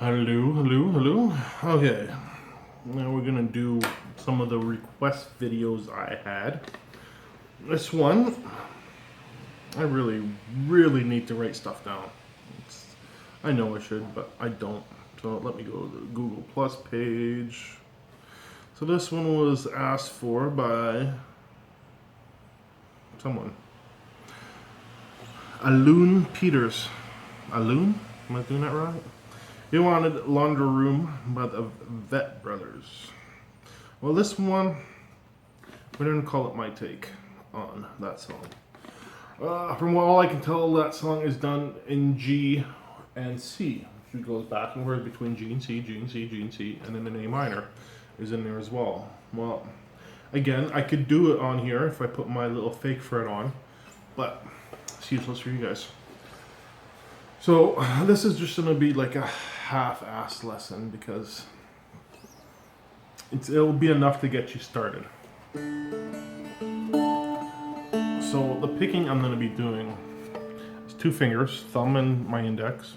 Hello, hello, hello. Okay, now we're gonna do some of the request videos I had. This one, I really need to write stuff down. I know I should, but I don't. So let me go to the Google Plus page. So this one was asked for by someone. Aloon Peters. Aloon? Am I doing that right? He wanted Laundry Room by the Avett Brothers. Well, this one, we're going to call it my take on that song. From what all I can tell, that song is done in G and C. It goes back and forth between G and C, G and C, G and C, and then an A minor is in there as well. Well, again, I could do it on here if I put my little fake fret on, but it's useless for you guys. So this is just going to be like a half-assed lesson because it'll be enough to get you started. So the picking I'm going to be doing is 2 fingers, thumb and my index.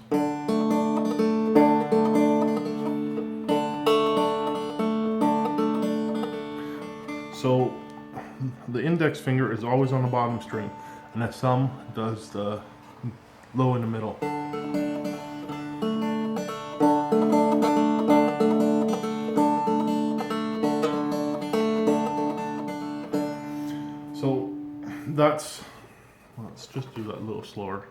So the index finger is always on the bottom string, and the thumb does the low in the middle. So let's just do that a little slower.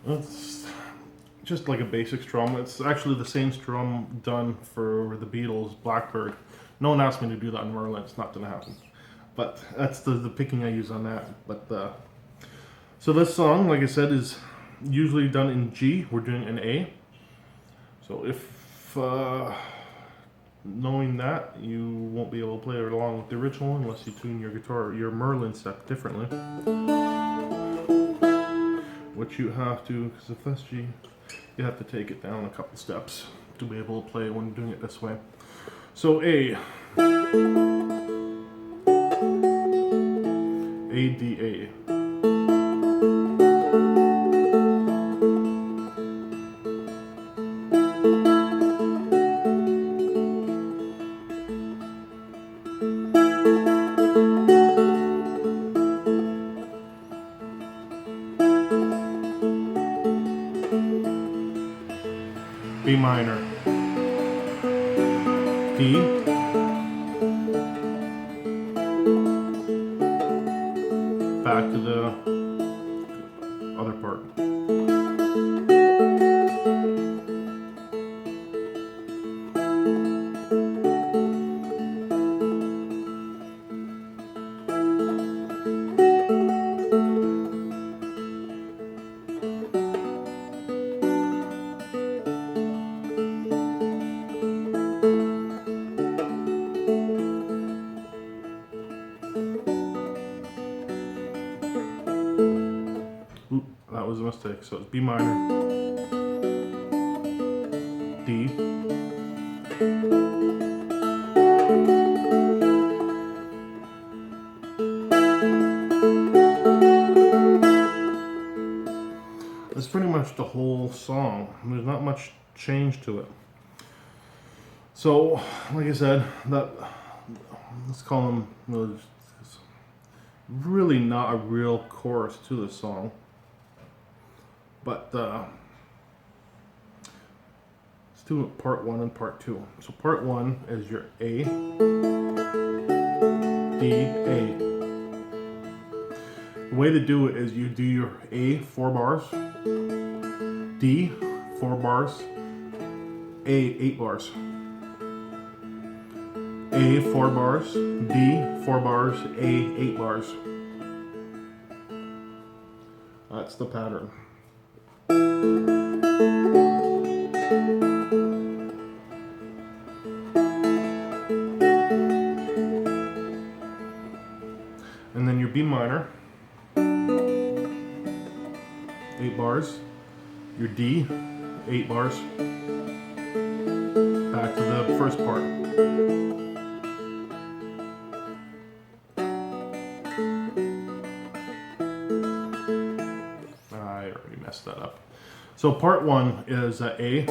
It's just like a basic strum. It's actually the same strum done for the Beatles' Blackbird. No one asked me to do that in Merlin. It's not going to happen. But that's the picking I use on that. But so this song, like I said, is usually done in G. We're doing an A. So if knowing that, you won't be able to play it along with the original unless you tune your guitar, your Merlin set differently. Which you have to, because if that's G, you have to take it down a couple steps to be able to play when doing it this way. So A. A, D, A. B minor, D, back to the other part. Oop, that was a mistake. So it's B minor, D, that's pretty much the whole song. There's not much change to it. So, like I said, let's call them, there's really not a real chorus to this song. But let's do part 1 and part 2. So part 1 is your A, D, A. The way to do it is you do your A 4 bars, D 4 bars, A 8 bars. A 4 bars, D 4 bars, A 8 bars. That's the pattern. And then your B minor, 8 bars, your D, 8 bars, back to the first part. messed that up. So part 1 is A.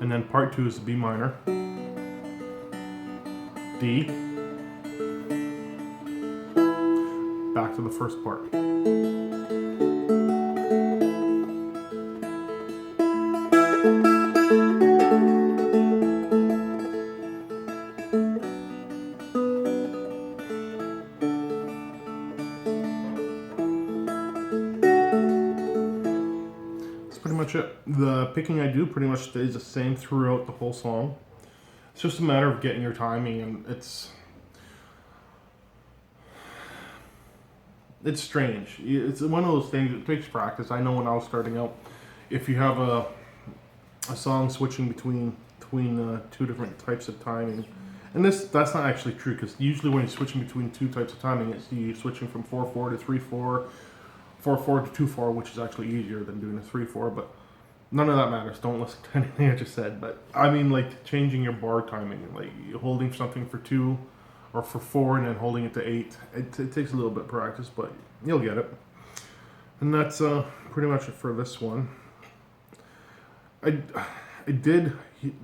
And then part 2 is B minor, D, back to the first part. Pretty much it. The picking I do pretty much stays the same throughout the whole song. It's just a matter of getting your timing, and it's strange. It's one of those things that takes practice. I know when I was starting out, if you have a song switching between two different types of timing, and that's not actually true, because usually when you're switching between two types of timing, it's you switching from 4/4 to 3/4. 4/4 to 2/4, which is actually easier than doing a 3/4, but none of that matters. Don't listen to anything I just said. But I mean, like changing your bar timing, like holding something for 2 or for 4 and then holding it to 8. It takes a little bit of practice, but you'll get it. And that's pretty much it for this one. I did,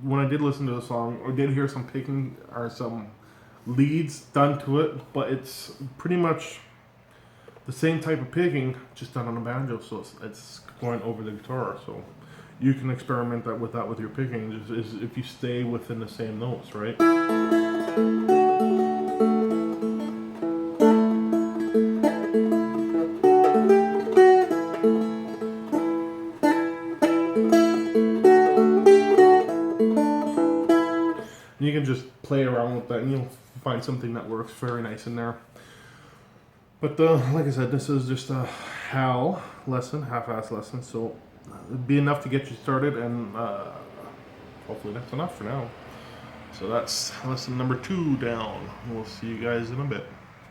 when I did listen to the song, I did hear some picking or some leads done to it, but it's pretty much the same type of picking, just done on a banjo, so it's going over the guitar. So you can experiment with that with your picking, is if you stay within the same notes, right? You can just play around with that, and you'll find something that works very nice in there. But like I said, this is just a half-ass lesson, so it'd be enough to get you started, and hopefully that's enough for now. So that's lesson number 2 down. We'll see you guys in a bit.